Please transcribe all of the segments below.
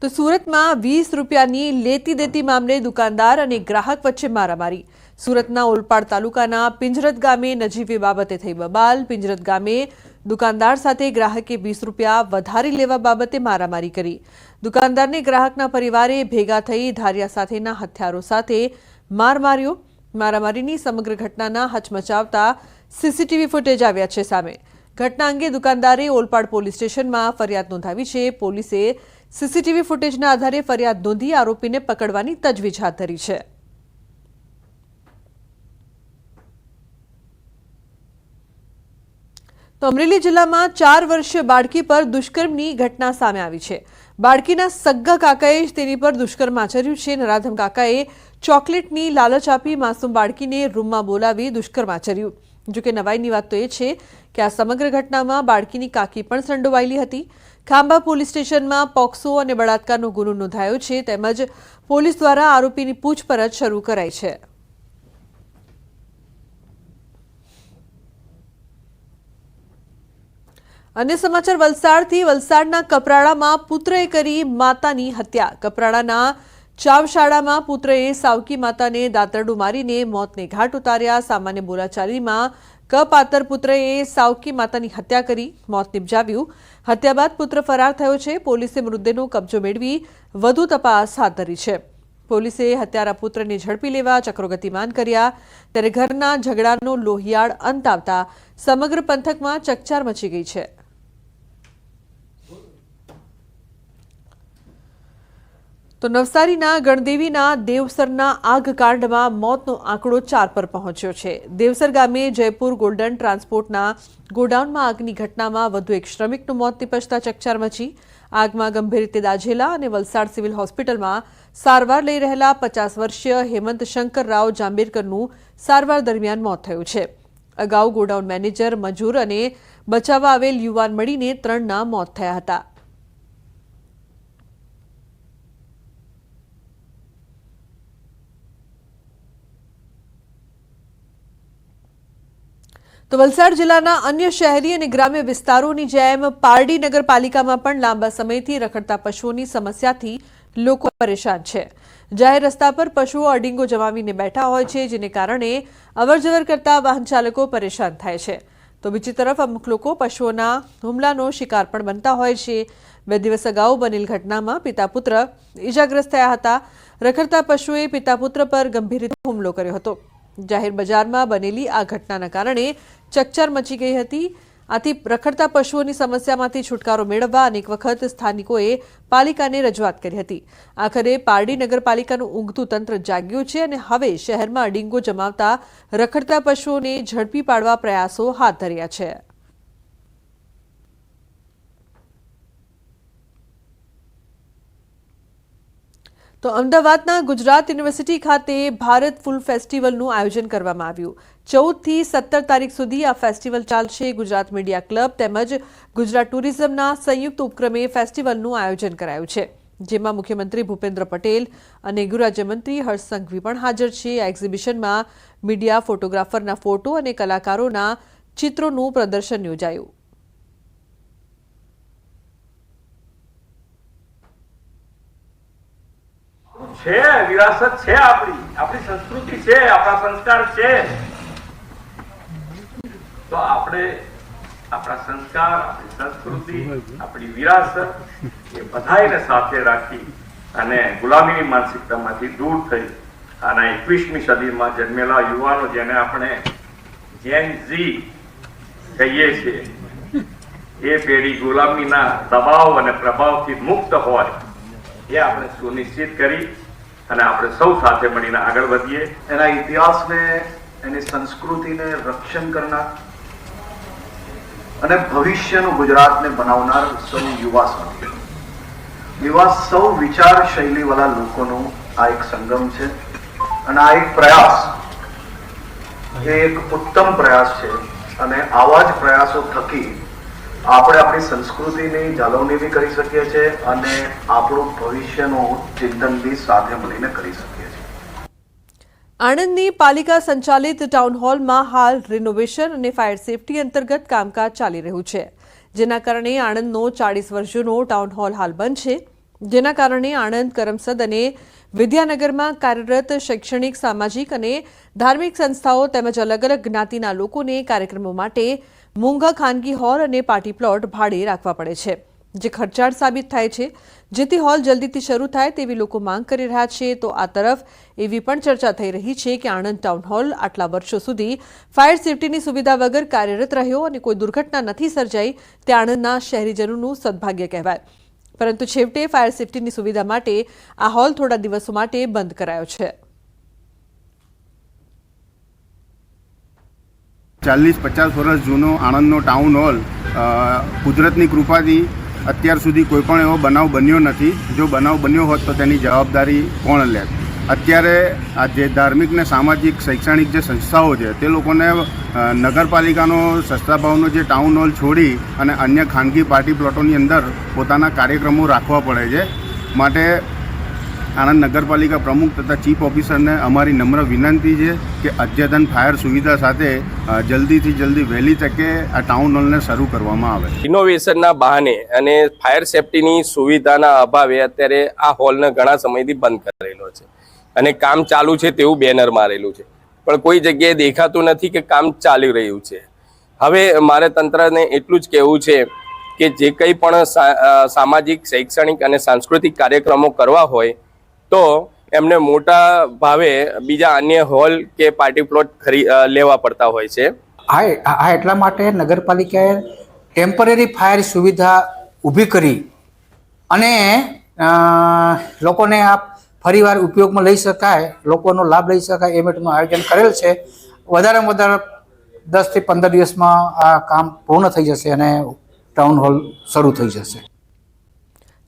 તો સુરતમાં 20 રૂપિયાની લેતી દેતી મામલે દુકાનદાર અને ગ્રાહક વચ્ચે મારામારી। સુરતના ઓલપાડ તાલુકાના પિંજરત ગામે નજીવી બાબતે થઈ બબાલ। પિંજરત ગામે દુકાનદાર સાથે ગ્રાહકે 20 રૂપિયા વધારી લેવા બાબતે મારામારી કરી। દુકાનદારને ગ્રાહકના પરિવારે ભેગા થઈ ધારિયા સાથેના હથિયારો સાથે માર માર્યો। મારામારીની સમગ્ર ઘટનાના હચમચાવતા સીસીટીવી ફૂટેજ આવ્યા છે સામે। ઘટના અંગે દુકાનદારે ઓલપાડ પોલીસ સ્ટેશનમાં ફરિયાદ નોંધાવી છે। પોલીસે સીસીટીવી ફૂટેજના આધારે ફરિયાદ નોંધી આરોપીને પકડવાની તજવીજ હાથ ધરી છે। તો અમરેલી જિલ્લામાં 4 વર્ષીય બાળકી પર દુષ્કર્મની ઘટના સામે આવી છે। બાળકીના સગ્ગા કાકાએ જ તેની પર દુષ્કર્મ આચર્યું છે। નરાધમ કાકાએ ચોકલેટની લાલચ આપી માસૂમ બાળકીને રૂમમાં બોલાવી દુષ્કર્મ આચર્યું। જોકે નવાઈની વાત તો એ છે કે આ સમગ્ર ઘટનામાં બાળકીની કાકી પણ સંડોવાયેલી હતી। ખાંભા પોલીસ સ્ટેશનમાં પોક્સો અને બળાત્કારનો ગુનો નોંધાયો છે તેમજ પોલીસ દ્વારા આરોપીની પૂછપરછ શરૂ કરાઈ છે। अन्य समाचार वलसाडथी। वलसाडना कपराड़ामां पुत्रए करी मातानी हत्या। कपराड़ाना चावशाळामां पुत्रए सावकी माताने दातरडું मारीने मौतने घाट उतार्या। सामान्य बोलाचालीमां कपातर पुत्रए सावकी मातानी हत्या करी मौत निपजाव्યું। हत्या बाद पुत्र फरार थयो છે। પોલીસે મૃતદેહનો કબજો મેળવી વધુ તપાસ હાથ ધરી છે। પોલીસે હત્યારા પુત્રને ઝડપી લેવા ચક્રો ગતિમાન કર્યા। ત્યારે ઘરના ઝઘડાનો લોહિયાળ અંત આવતા સમગ્ર પંથકમાં ચકચાર મચી ગઈ છે। તો નવસારીના ગણદેવીના દેવસરના આગકાંડમાં મોતનો આંકડો 4 પર પહોંચ્યો છે। દેવસર ગામે જયપુર ગોલ્ડન ટ્રાન્સપોર્ટના ગોડાઉનમાં આગની ઘટનામાં વધુ એક શ્રમિકનું મોત નિપજતા ચકચાર મચી। આગમાં ગંભીર રીતે દાઝેલા અને વલસાડ સિવિલ હોસ્પિટલમાં સારવાર લઈ રહેલા 50 વર્ષીય હેમંત શંકરરાવ જાંબેરકરનું સારવાર દરમિયાન મોત થયું છે। અગાઉ ગોડાઉન મેનેજર, મજૂર અને બચાવવા આવેલ યુવાન મળીને 3ના મોત થયા હતા। તો વલસાડ જિલ્લાના અન્ય શહેરી અને ગ્રામ્ય વિસ્તારોની જેમ પારડી નગરપાલિકામાં પણ લાંબા સમયથી રખડતા પશુઓની સમસ્યાથી લોકો પરેશાન છે। જાહેર રસ્તા પર પશુઓ અડીંગો જમાવીને બેઠા હોય છે, જેને કારણે અવરજવર કરતા વાહન ચાલકો પરેશાન થાય છે। તો બીજી તરફ અમુક લોકો પશુઓના હુમલાનો શિકાર પણ બનતા હોય છે। 2 દિવસ અગાઉ બનેલ ઘટનામાં પિતા પુત્ર ઇજાગ્રસ્ત થયા હતા। રખડતા પશુએ પિતા પુત્ર પર ગંભીર રીતે હુમલો કર્યો હતો। જાહેર બજારમાં બનેલી આ ઘટનાના કારણે ચકચાર મચી ગઈ હતી। આથી રખડતા પશુઓની સમસ્યામાંથી છુટકારો મેળવવા અનેક વખત સ્થાનિકોએ પાલિકાને રજૂઆત કરી હતી। આખરે પારડી નગરપાલિકાનું ઊંઘતું તંત્ર જાગ્યું છે અને હવે શહેરમાં અડીંગો જમાવતા રખડતા પશુઓને ઝડપી પાડવા પ્રયાસો હાથ ધર્યા છે। તો અમદાવાદના ગુજરાત યુનિવર્સિટી ખાતે ભારત ફૂલ ફેસ્ટિવલનું આયોજન કરવામાં આવ્યું। 14 થી 17 તારીખ સુધી આ ફેસ્ટિવલ ચાલશે। ગુજરાત મીડિયા ક્લબ તેમજ ગુજરાત ટુરિઝમના સંયુક્ત ઉપક્રમે ફેસ્ટિવલનું આયોજન કરાયું છે, જેમાં મુખ્યમંત્રી ભૂપેન્દ્ર પટેલ અને ગૃહ રાજ્યમંત્રી હર્ષ સંઘવી પણ હાજર છે। આ એક્ઝિબિશનમાં મીડિયા, ફોટોગ્રાફરના ફોટો અને કલાકારોના ચિત્રોનું પ્રદર્શન યોજાયું। विरासत है, अपनी संस्कृति है, अपना संस्कार है। तो आपने अपना संस्कार, अपनी संस्कृति, अपनी विरासत ये बधाईने साथे राखी अने गुलामीनी मानसिकतामांथी दूर थई अने 21મી સદીમાં જન્મેલા યુવાનો જેને આપણે જેન ઝી કહીએ છીએ, એ પેઢી ગુલામીના દબાવ અને પ્રભાવથી મુક્ત હોય ये आपने सुनिश्चित करी અને આપણે સૌ સાથે મળીને આગળ વધીએ। એના ઇતિહાસને, એની સંસ્કૃતિને રક્ષણ કરનાર અને ભવિષ્યનું ગુજરાતને બનાવનાર સૌ યુવા સાથી, એવા સૌ વિચાર શૈલીવાળા લોકોનો આ એક સંગમ છે અને આ એક પ્રયાસ, એ એક ઉત્તમ પ્રયાસ છે અને આવા જ પ્રયાસો થકી આપણે આપણી સંસ્કૃતિની જાળવણી બી કરી શકીએ છીએ અને આપણું ભવિષ્યનું ચિંતન બી સાથે મળીને કરી શકીએ છીએ। આણંદની પાલિકા સંચાલિત ટાઉન હોલમાં હાલ રિનોવેશન અને ફાયર સેફટી અંતર્ગત કામકાજ ચાલી રહ્યું છે, જેના કારણે આણંદનો 40 વર્ષ જૂનો ટાઉન હોલ હાલ બંધ છે। જેના કારણે આણંદ, કરમસદ અને વિદ્યાનગરમાં કાર્યરત શૈક્ષણિક, સામાજિક અને ધાર્મિક સંસ્થાઓ તેમજ અલગ અલગ જ્ઞાતિના લોકોને કાર્યક્રમો માટે મોંઘા ખાનગી હોલ અને પાર્ટી પ્લોટ ભાડે રાખવા પડે છે, જે ખર્ચાળ સાબિત થાય છે। જેથી હોલ જલ્દીથી શરૂ થાય તેવી લોકો માંગ કરી રહ્યા છે। તો આ તરફ એવી પણ ચર્ચા થઈ રહી છે કે આણંદ ટાઉન હોલ આટલા વર્ષો સુધી ફાયર સેફટીની સુવિધા વગર કાર્યરત રહ્યો અને કોઈ દુર્ઘટના નથી સર્જાઈ તે આણંદના શહેરીજનોનું સદભાગ્ય કહેવાય, પરંતુ છેવટે ફાયર સેફટીની સુવિધા માટે આ હોલ થોડા દિવસો માટે બંધ કરાયો છે। 40-50 વર્ષ જૂનો આણંદનો ટાઉન હોલ કુદરતની કૃપાથી અત્યાર સુધી કોઈ પણ એવો બનાવ બન્યો નથી। જો બનાવ બન્યો હોત તો તેની જવાબદારી કોણ લે? અત્યારે આ જે ધાર્મિક ને સામાજિક શૈક્ષણિક જે સંસ્થાઓ છે તે લોકોને નગરપાલિકાનો સસ્તા ભાવનો જે ટાઉન હોલ છોડી અને અન્ય ખાનગી પાર્ટી પ્લોટોની અંદર પોતાના કાર્યક્રમો રાખવા પડે છે। માટે આણંદ નગરપાલિકા પ્રમુખ તથા ચીફ ઓફિસરને અમારી નમ્ર વિનંતી છે કે અદ્યતન ફાયર સુવિધા સાથે જલ્દીથી જલ્દી વહેલી તકે આ ટાઉન હોલને શરૂ કરવામાં આવે। ઇનોવેશનના બહાને અને ફાયર સેફટીની સુવિધાના અભાવે અત્યારે આ હોલને ઘણા સમયથી બંધ કરેલો છે અને કામ ચાલુ છે તેવું બેનર મારેલું છે, પણ કોઈ જગ્યાએ દેખાતું નથી કે કામ ચાલી રહ્યું છે। હવે મારે તંત્રને એટલું જ કહેવું છે કે જે કંઈ પણ સામાજિક, શૈક્ષણિક અને સાંસ્કૃતિક કાર્યક્રમો કરવા હોય તો એમને મોટા ભાવે બીજા અન્ય હોલ કે પાર્ટી પ્લોટ લેવા પડતા હોય છે। આ એટલા માટે નગરપાલિકાએ ટેમ્પરરી ફાયર સુવિધા ઊભી કરી અને લોકોને આ ફરીવાર ઉપયોગમાં લઈ શકાય, લોકોનો લાભ લઈ શકાય એ માટેનું આયોજન કરેલ છે। વધારેમાં વધારે 10 થી 15 દિવસમાં આ કામ પૂર્ણ થઈ જશે અને ટાઉન હોલ શરૂ થઈ જશે।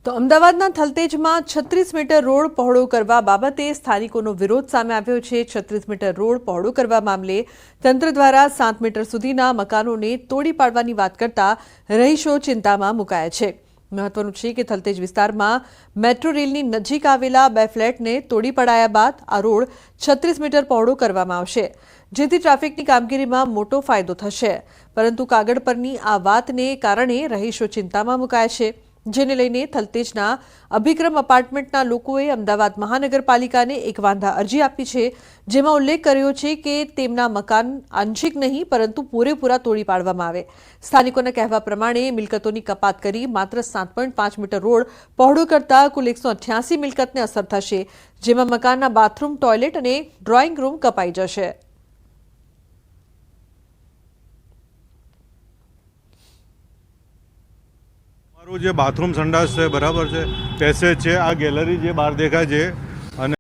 તો અમદાવાદના થલતેજમાં 36 મીટર રોડ પહોળો કરવા બાબતે સ્થાનિકોનો વિરોધ સામે આવ્યો છે। 36 મીટર રોડ પહોળો કરવા મામલે તંત્ર દ્વારા 7 મીટર સુધીના મકાનોને તોડી પાડવાની વાત કરતા રહીશો ચિંતામાં મુકાયા છે। મહત્વનું છે કે થલતેજ વિસ્તારમાં મેટ્રો રેલની નજીક આવેલા 2 ફ્લેટને તોડી પડાયા બાદ આ રોડ 36 મીટર પહોળો કરવામાં આવશે, જેથી ટ્રાફિકની કામગીરીમાં મોટો ફાયદો થશે, પરંતુ કાગળ પરની આ વાતને કારણે રહીશો ચિંતામાં મુકાયા છે, જેને લઈને થલતેજના અભિક્રમ એપાર્ટમેન્ટના લોકોએ અમદાવાદ મહાનગરપાલિકાને એક વાંધા અરજી આપી છે, જેમાં ઉલ્લેખ કર્યો છે કે તેમના મકાન આંશિક નહીં પરંતુ પૂરેપૂરા તોડી પાડવામાં આવે। સ્થાનિકોના કહેવા પ્રમાણે મિલકતોની કપાત કરી માત્ર 7.5 મીટર રોડ પહોળો કરતા કુલ 188 મિલકતને અસર થશે, જેમાં મકાનના બાથરૂમ, ટોયલેટ અને ડ્રોઈંગ રૂમ કપાઈ જશે। જે બાથરૂમ સંડાસ છે બરાબર છે, પેસેજ છે, આ ગેલેરી જે બહાર દેખાય છે